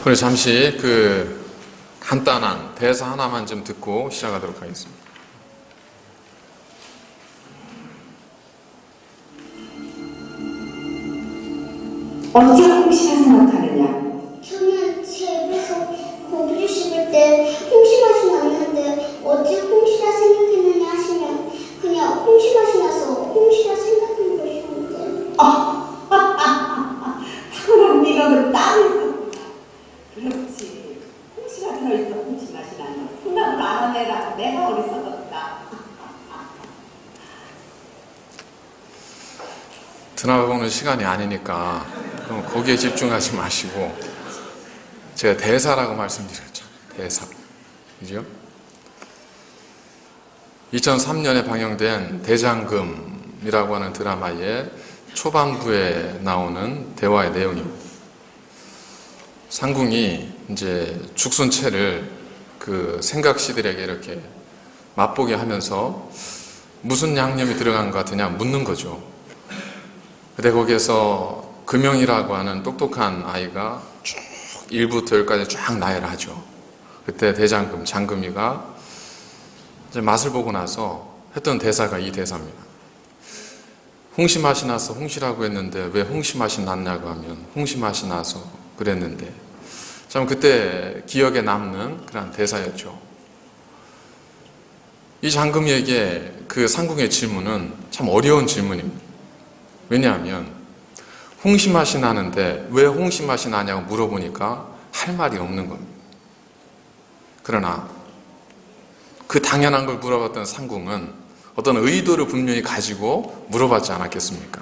우리 잠시 간단한 대사 하나만 좀 듣고 시작하도록 하겠습니다. 언제 홍시라 생각하느냐? 저는 제 입에서 고기를 씹을 때 홍시 맛이 났는데 어찌 홍시라 생각했느냐 하시면 그냥 홍시 맛이 나서 홍시라 생각한 것이었는데. 그럼 네가 그 땀이 있어. 그렇지. 홍시가 들어있어. 홍시 맛이 나는 생각을 안 하네라. 내가 어리석었다. 드라마 보는 시간이 아니니까 그럼 거기에 집중하지 마시고 제가 대사라고 말씀드렸죠. 대사. 그죠? 2003년에 방영된 대장금이라고 하는 드라마의 초반부에 나오는 대화의 내용입니다. 상궁이 이제 죽순채를 그 생각씨들에게 이렇게 맛보게 하면서 무슨 양념이 들어간 것 같으냐 묻는 거죠. 근데 거기에서 금영이라고 하는 똑똑한 아이가 쭉 1부터 10까지 쫙 나열을 하죠. 그때 대장금, 장금이가 이제 맛을 보고 나서 했던 대사가 이 대사입니다. 홍시 맛이 나서 홍시라고 했는데 왜 홍시 맛이 났냐고 하면 홍시 맛이 나서 그랬는데 참 그때 기억에 남는 그런 대사였죠. 이 장금이에게 그 상궁의 질문은 참 어려운 질문입니다. 왜냐하면 홍시 맛이 나는데 왜 홍시 맛이 나냐고 물어보니까 할 말이 없는 겁니다. 그러나 그 당연한 걸 물어봤던 상궁은 어떤 의도를 분명히 가지고 물어봤지 않았겠습니까?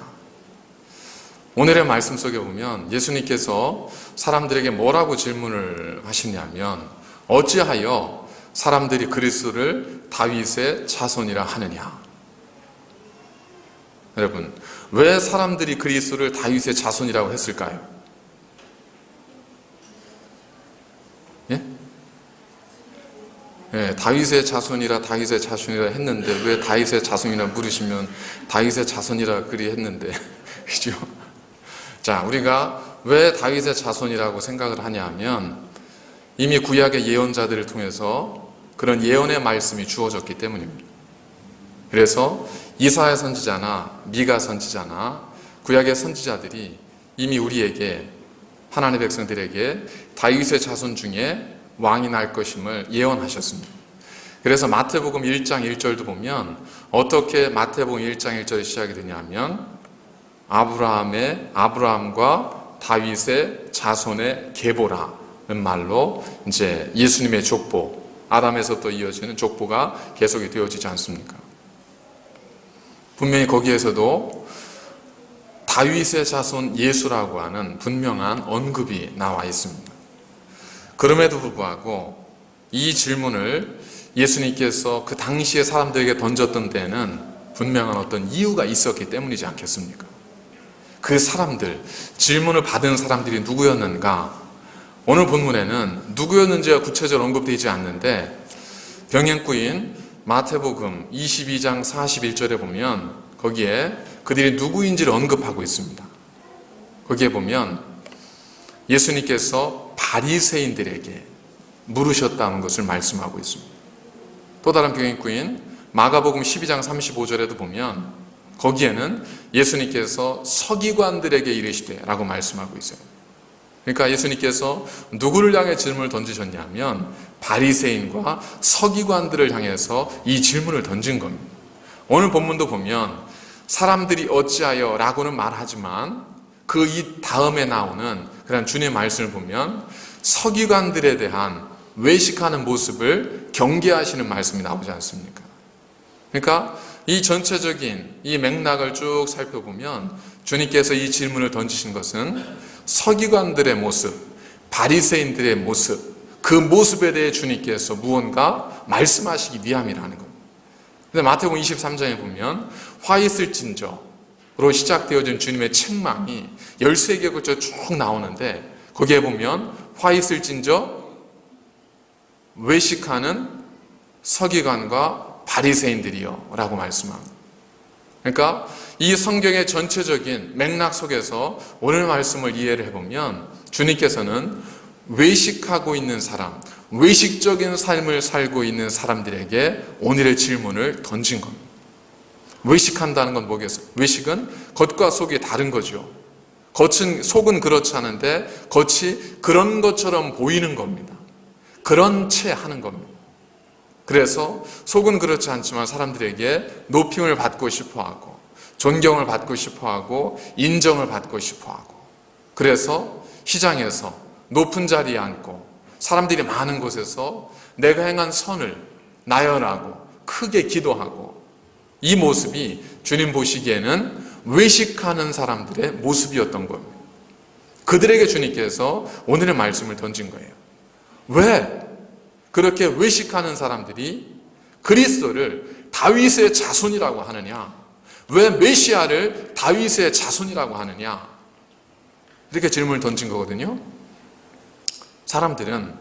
오늘의 말씀 속에 보면 예수님께서 사람들에게 뭐라고 질문을 하시냐면 어찌하여 사람들이 그리스도를 다윗의 자손이라 하느냐? 여러분, 왜 사람들이 그리스도를 다윗의 자손이라고 했을까요? 예? 예, 다윗의 자손이라 했는데 왜 다윗의 자손이라 물으시면 다윗의 자손이라 그리 했는데 그죠? 자, 우리가 왜 다윗의 자손이라고 생각을 하냐면 이미 구약의 예언자들을 통해서 그런 예언의 말씀이 주어졌기 때문입니다. 그래서 이사야 선지자나 미가 선지자나 구약의 선지자들이 이미 우리에게 하나님의 백성들에게 다윗의 자손 중에 왕이 날 것임을 예언하셨습니다. 그래서 마태복음 1장 1절도 보면 어떻게 마태복음 1장 1절이 시작이 되냐면 아브라함과 다윗의 자손의 계보라는 말로 이제 예수님의 족보, 아담에서 또 이어지는 족보가 계속이 되어지지 않습니까? 분명히 거기에서도 다윗의 자손 예수라고 하는 분명한 언급이 나와 있습니다. 그럼에도 불구하고 이 질문을 예수님께서 그 당시에 사람들에게 던졌던 데는 분명한 어떤 이유가 있었기 때문이지 않겠습니까? 그 사람들, 질문을 받은 사람들이 누구였는가? 오늘 본문에는 누구였는지가 구체적으로 언급되지 않는데 병행구인 마태복음 22장 41절에 보면 거기에 그들이 누구인지를 언급하고 있습니다. 거기에 보면 예수님께서 바리새인들에게 물으셨다는 것을 말씀하고 있습니다. 또 다른 병행구인 마가복음 12장 35절에도 보면 거기에는 예수님께서 서기관들에게 이르시되 라고 말씀하고 있어요. 그러니까 예수님께서 누구를 향해 질문을 던지셨냐면 바리새인과 서기관들을 향해서 이 질문을 던진 겁니다. 오늘 본문도 보면 사람들이 어찌하여 라고는 말하지만 그 이 다음에 나오는 그런 주님의 말씀을 보면 서기관들에 대한 외식하는 모습을 경계하시는 말씀이 나오지 않습니까? 그러니까 이 전체적인 이 맥락을 쭉 살펴보면 주님께서 이 질문을 던지신 것은 서기관들의 모습, 바리새인들의 모습, 그 모습에 대해 주님께서 무언가 말씀하시기 위함이라는 겁니다. 근데 마태복음 23장에 보면 화 있을진저로 시작되어진 주님의 책망이 13개에 걸쳐 쭉 나오는데 거기에 보면 화 있을진저 외식하는 서기관과 바리새인들이요 라고 말씀합니다. 그러니까 이 성경의 전체적인 맥락 속에서 오늘 말씀을 이해를 해보면 주님께서는 외식하고 있는 사람, 외식적인 삶을 살고 있는 사람들에게 오늘의 질문을 던진 겁니다. 외식한다는 건 뭐겠어요? 외식은 겉과 속이 다른 거죠. 속은 그렇지 않은데 겉이 그런 것처럼 보이는 겁니다. 그런 채 하는 겁니다. 그래서 속은 그렇지 않지만 사람들에게 높임을 받고 싶어하고 존경을 받고 싶어하고 인정을 받고 싶어하고, 그래서 시장에서 높은 자리에 앉고 사람들이 많은 곳에서 내가 행한 선을 나열하고 크게 기도하고, 이 모습이 주님 보시기에는 외식하는 사람들의 모습이었던 겁니다. 그들에게 주님께서 오늘의 말씀을 던진 거예요. 왜 그렇게 외식하는 사람들이 그리스도를 다윗의 자손이라고 하느냐? 왜 메시아를 다윗의 자손이라고 하느냐? 이렇게 질문을 던진 거거든요. 사람들은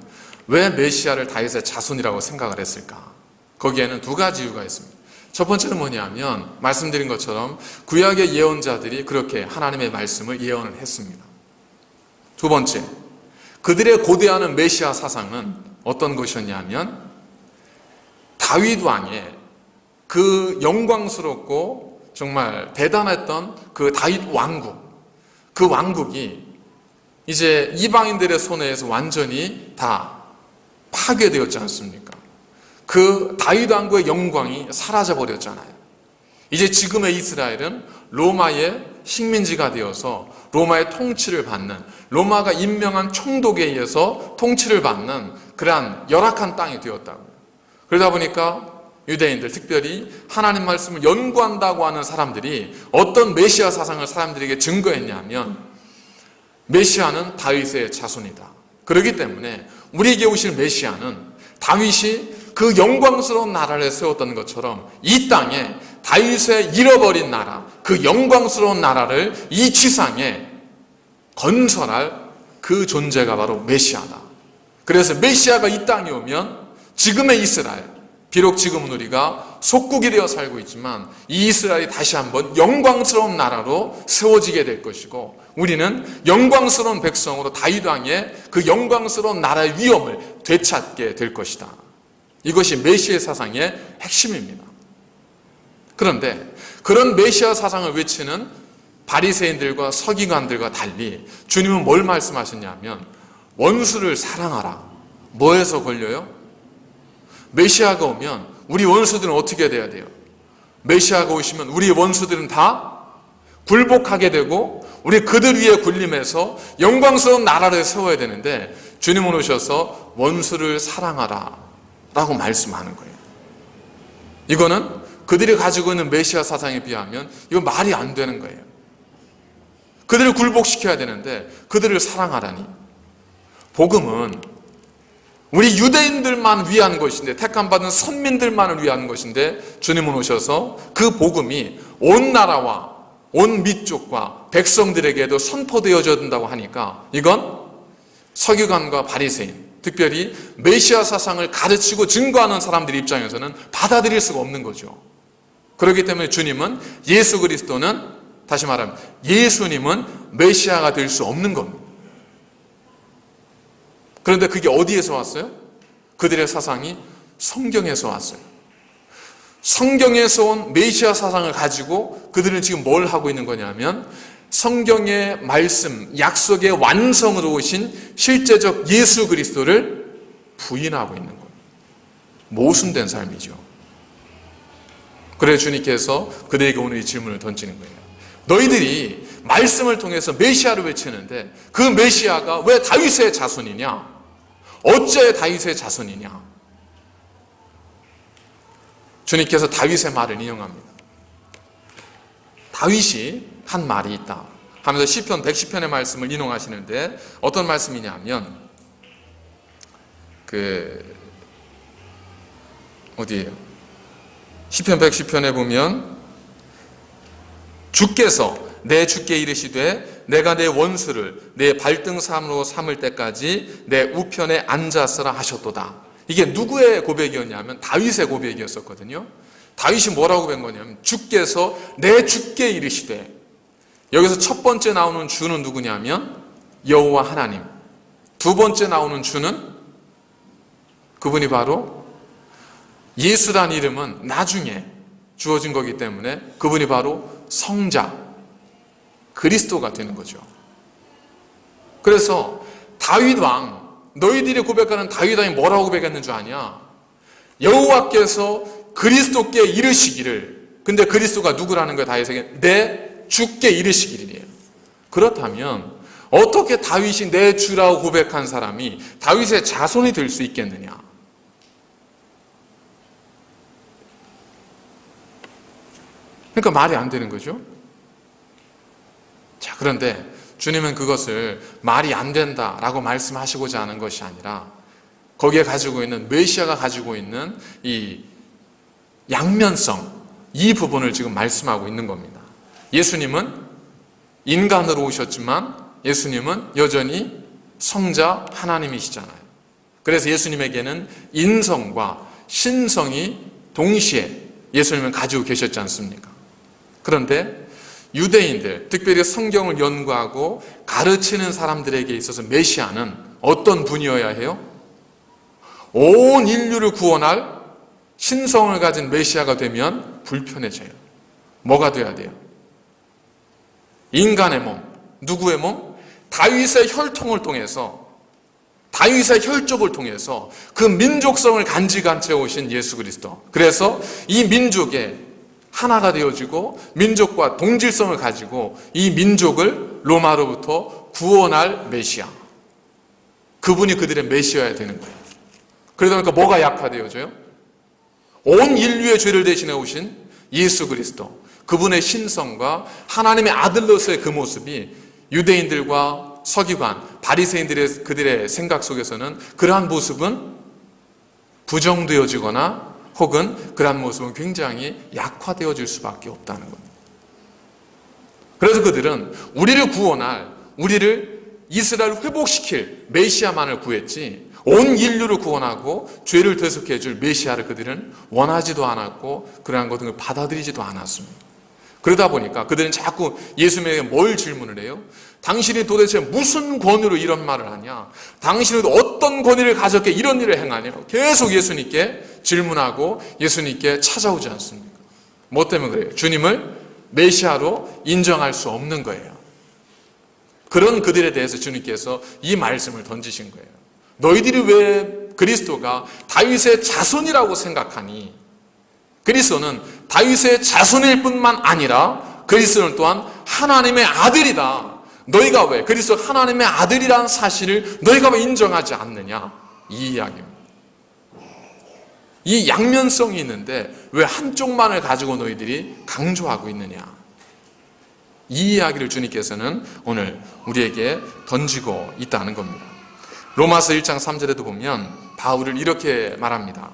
왜 메시아를 다윗의 자손이라고 생각을 했을까? 거기에는 두 가지 이유가 있습니다. 첫 번째는 뭐냐면 말씀드린 것처럼 구약의 예언자들이 그렇게 하나님의 말씀을 예언을 했습니다. 두 번째, 그들의 고대하는 메시아 사상은 어떤 것이었냐면 다윗 왕의 그 영광스럽고 정말 대단했던 그 다윗 왕국, 그 왕국이 이제 이방인들의 손에서 완전히 다 파괴되었지 않습니까? 그 다윗 왕국의 영광이 사라져 버렸잖아요. 이제 지금의 이스라엘은 로마의 식민지가 되어서 로마의 통치를 받는, 로마가 임명한 총독에 의해서 통치를 받는 그러한 열악한 땅이 되었다고요. 그러다 보니까 유대인들, 특별히 하나님 말씀을 연구한다고 하는 사람들이 어떤 메시아 사상을 사람들에게 증거했냐면 메시아는 다윗의 자손이다. 그렇기 때문에 우리에게 오실 메시아는 다윗이 그 영광스러운 나라를 세웠던 것처럼 이 땅에 다윗의 잃어버린 나라, 그 영광스러운 나라를 이 지상에 건설할 그 존재가 바로 메시아다. 그래서 메시아가 이 땅에 오면 지금의 이스라엘, 비록 지금은 우리가 속국이 되어 살고 있지만 이 이스라엘이 다시 한번 영광스러운 나라로 세워지게 될 것이고, 우리는 영광스러운 백성으로 다윗 왕의 그 영광스러운 나라의 위엄을 되찾게 될 것이다. 이것이 메시아 사상의 핵심입니다. 그런데 그런 메시아 사상을 외치는 바리새인들과 서기관들과 달리 주님은 뭘 말씀하셨냐면 원수를 사랑하라. 뭐에서 걸려요? 메시아가 오면 우리 원수들은 어떻게 돼야 돼요? 메시아가 오시면 우리 원수들은 다 굴복하게 되고 우리 그들 위에 군림해서 영광스러운 나라를 세워야 되는데 주님은 오셔서 원수를 사랑하라 라고 말씀하는 거예요. 이거는 그들이 가지고 있는 메시아 사상에 비하면 이거 말이 안 되는 거예요. 그들을 굴복시켜야 되는데 그들을 사랑하라니. 복음은 우리 유대인들만 위한 것인데, 택함받은 선민들만을 위한 것인데 주님은 오셔서 그 복음이 온 나라와 온 민족과 백성들에게도 선포되어져야 된다고 하니까 이건 서기관과 바리새인, 특별히 메시아 사상을 가르치고 증거하는 사람들 입장에서는 받아들일 수가 없는 거죠. 그렇기 때문에 주님은, 예수 그리스도는, 다시 말하면 예수님은 메시아가 될 수 없는 겁니다. 그런데 그게 어디에서 왔어요? 그들의 사상이 성경에서 왔어요. 성경에서 온 메시아 사상을 가지고 그들은 지금 뭘 하고 있는 거냐면 성경의 말씀, 약속의 완성으로 오신 실제적 예수 그리스도를 부인하고 있는 거예요. 모순된 삶이죠. 그래서 주님께서 그들에게 오늘 이 질문을 던지는 거예요. 너희들이 말씀을 통해서 메시아를 외치는데 그 메시아가 왜 다윗의 자손이냐? 어째 다윗의 자손이냐? 주님께서 다윗의 말을 인용합니다. 다윗이 한 말이 있다 하면서 시편 110편의 말씀을 인용하시는데 어떤 말씀이냐면 어디예요? 시편 110편에 보면 주께서 내 주께 이르시되 내가 내 원수를 내 발등삼으로 삼을 때까지 내 우편에 앉았으라 하셨도다. 이게 누구의 고백이었냐면 다윗의 고백이었었거든요. 다윗이 뭐라고 뵌 거냐면 주께서 내 주께 이르시되, 여기서 첫 번째 나오는 주는 누구냐면 여호와 하나님, 두 번째 나오는 주는 그분이 바로 예수란 이름은 나중에 주어진 거기 때문에 그분이 바로 성자 그리스도가 되는 거죠. 그래서 다윗 왕, 너희들이 고백하는 다윗 왕이 뭐라고 고백했는 줄 아냐? 여호와께서 그리스도께 이르시기를, 근데 그리스도가 누구라는 거야? 다윗에게 내 주께 이르시기를이에요. 그렇다면 어떻게 다윗이 내 주라고 고백한 사람이 다윗의 자손이 될 수 있겠느냐? 그러니까 말이 안 되는 거죠. 자, 그런데 주님은 그것을 말이 안 된다라고 말씀하시고자 하는 것이 아니라 거기에 가지고 있는 메시아가 가지고 있는 이 양면성, 이 부분을 지금 말씀하고 있는 겁니다. 예수님은 인간으로 오셨지만 예수님은 여전히 성자 하나님이시잖아요. 그래서 예수님에게는 인성과 신성이 동시에 예수님은 가지고 계셨지 않습니까? 그런데 유대인들, 특별히 성경을 연구하고 가르치는 사람들에게 있어서 메시아는 어떤 분이어야 해요? 온 인류를 구원할 신성을 가진 메시아가 되면 불편해져요. 뭐가 돼야 돼요? 인간의 몸, 누구의 몸? 다윗의 혈통을 통해서, 다윗의 혈족을 통해서 그 민족성을 간직한 채 오신 예수 그리스도. 그래서 이 민족에 하나가 되어지고 민족과 동질성을 가지고 이 민족을 로마로부터 구원할 메시아, 그분이 그들의 메시아여야 되는 거예요. 그러다 보니까 뭐가 약화되어져요? 온 인류의 죄를 대신해 오신 예수 그리스도, 그분의 신성과 하나님의 아들로서의 그 모습이 유대인들과 서기관, 바리새인들의 그들의 생각 속에서는 그러한 모습은 부정되어지거나 혹은 그러한 모습은 굉장히 약화되어질 수밖에 없다는 겁니다. 그래서 그들은 우리를 구원할, 우리를 이스라엘을 회복시킬 메시아만을 구했지 온 인류를 구원하고 죄를 대속해 줄 메시아를 그들은 원하지도 않았고 그러한 것을 받아들이지도 않았습니다. 그러다 보니까 그들은 자꾸 예수님에게 뭘 질문을 해요? 당신이 도대체 무슨 권위로 이런 말을 하냐? 당신은 어떤 권위를 가졌기에 이런 일을 행하냐? 계속 예수님께 질문하고 예수님께 찾아오지 않습니까? 뭐 때문에 그래요? 주님을 메시아로 인정할 수 없는 거예요. 그런 그들에 대해서 주님께서 이 말씀을 던지신 거예요. 너희들이 왜 그리스도가 다윗의 자손이라고 생각하니? 그리스도는 다윗의 자손일 뿐만 아니라 그리스도는 또한 하나님의 아들이다. 너희가 왜 그리스도 하나님의 아들이라는 사실을 너희가 왜 인정하지 않느냐? 이 이야기입니다. 이 양면성이 있는데 왜 한쪽만을 가지고 너희들이 강조하고 있느냐? 이 이야기를 주님께서는 오늘 우리에게 던지고 있다는 겁니다. 로마서 1장 3절에도 보면 바울을 이렇게 말합니다.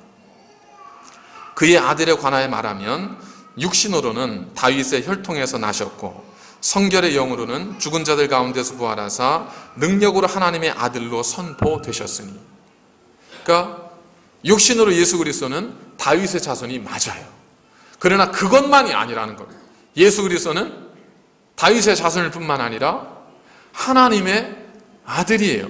그의 아들에 관하여 말하면 육신으로는 다윗의 혈통에서 나셨고 성결의 영으로는 죽은 자들 가운데서 부활하사 능력으로 하나님의 아들로 선포되셨으니. 그러니까 육신으로 예수 그리스도는 다윗의 자손이 맞아요. 그러나 그것만이 아니라는 겁니다. 예수 그리스도는 다윗의 자손일 뿐만 아니라 하나님의 아들이에요.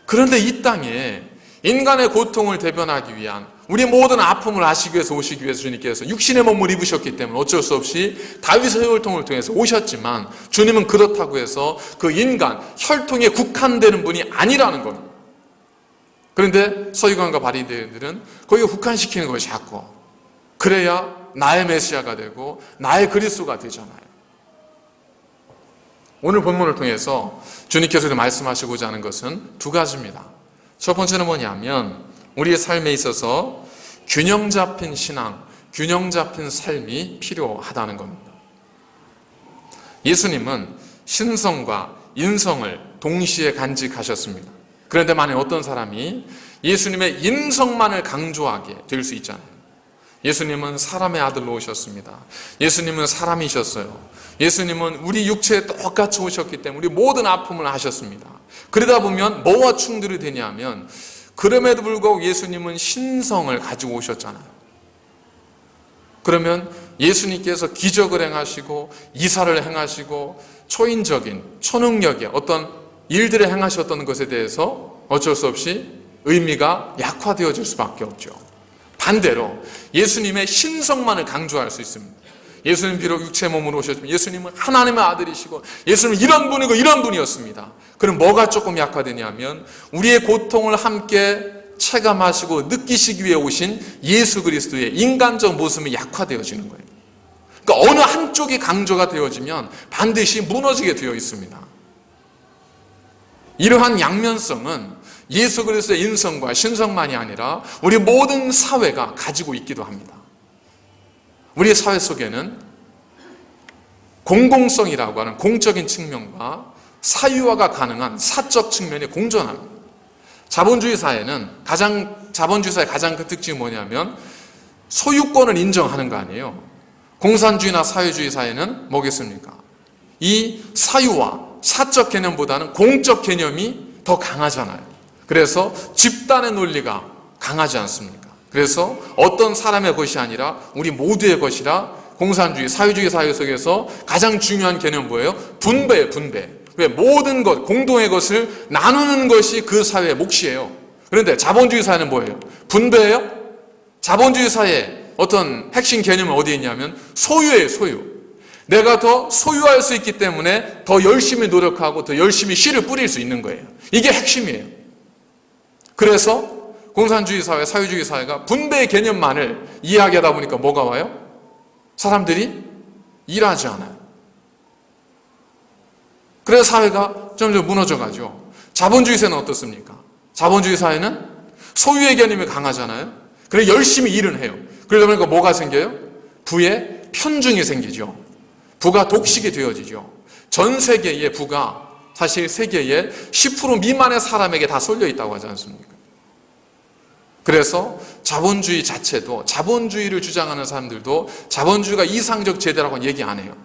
그런데 이 땅에 인간의 고통을 대변하기 위한, 우리 모든 아픔을 아시기 위해서 오시기 위해서 주님께서 육신의 몸을 입으셨기 때문에 어쩔 수 없이 다윗의 혈통을 통해서 오셨지만 주님은 그렇다고 해서 그 인간 혈통에 국한되는 분이 아니라는 겁니다. 그런데 서기관과 바리새인들은 거기에 국한시키는 것이 자꾸. 그래야 나의 메시아가 되고 나의 그리스도가 되잖아요. 오늘 본문을 통해서 주님께서 말씀하시고자 하는 것은 두 가지입니다. 첫 번째는 뭐냐면 우리의 삶에 있어서 균형 잡힌 신앙, 균형 잡힌 삶이 필요하다는 겁니다. 예수님은 신성과 인성을 동시에 간직하셨습니다. 그런데 만약 어떤 사람이 예수님의 인성만을 강조하게 될 수 있잖아요. 예수님은 사람의 아들로 오셨습니다. 예수님은 사람이셨어요. 예수님은 우리 육체에 똑같이 오셨기 때문에 우리 모든 아픔을 하셨습니다. 그러다 보면 뭐와 충돌이 되냐면 그럼에도 불구하고 예수님은 신성을 가지고 오셨잖아요. 그러면 예수님께서 기적을 행하시고 이사를 행하시고 초인적인 초능력의 어떤 일들을 행하셨던 것에 대해서 어쩔 수 없이 의미가 약화되어질 수밖에 없죠. 반대로 예수님의 신성만을 강조할 수 있습니다. 예수님 비록 육체 몸으로 오셨지만 예수님은 하나님의 아들이시고 예수님은 이런 분이고 이런 분이었습니다. 그럼 뭐가 조금 약화되냐면 우리의 고통을 함께 체감하시고 느끼시기 위해 오신 예수 그리스도의 인간적 모습이 약화되어지는 거예요. 그러니까 어느 한쪽이 강조가 되어지면 반드시 무너지게 되어 있습니다. 이러한 양면성은 예수 그리스도의 인성과 신성만이 아니라 우리 모든 사회가 가지고 있기도 합니다. 우리 사회 속에는 공공성이라고 하는 공적인 측면과 사유화가 가능한 사적 측면이 공존합니다. 자본주의 사회의 가장 큰 특징이 뭐냐면 소유권을 인정하는 거 아니에요. 공산주의나 사회주의 사회는 뭐겠습니까? 이 사유화, 사적 개념보다는 공적 개념이 더 강하잖아요. 그래서 집단의 논리가 강하지 않습니까? 그래서 어떤 사람의 것이 아니라 우리 모두의 것이라 공산주의, 사회주의 사회 속에서 가장 중요한 개념 뭐예요? 분배예요, 분배. 왜? 모든 것, 공동의 것을 나누는 것이 그 사회의 몫이에요. 그런데 자본주의 사회는 뭐예요? 분배예요? 자본주의 사회의 어떤 핵심 개념은 어디에 있냐면 소유예요, 소유. 내가 더 소유할 수 있기 때문에 더 열심히 노력하고 더 열심히 씨를 뿌릴 수 있는 거예요. 이게 핵심이에요. 그래서 공산주의 사회, 사회주의 사회가 분배의 개념만을 이야기하다 보니까 뭐가 와요? 사람들이 일하지 않아요. 그래서 사회가 점점 무너져가죠. 자본주의 사회는 어떻습니까? 자본주의 사회는 소유의 개념이 강하잖아요. 그래서 열심히 일은 해요. 그러다 보니까 뭐가 생겨요? 부의 편중이 생기죠. 부가 독식이 되어지죠. 전 세계의 부가 사실 세계의 10% 미만의 사람에게 다 쏠려 있다고 하지 않습니까? 그래서 자본주의 자체도, 자본주의를 주장하는 사람들도 자본주의가 이상적 제도라고는 얘기 안 해요.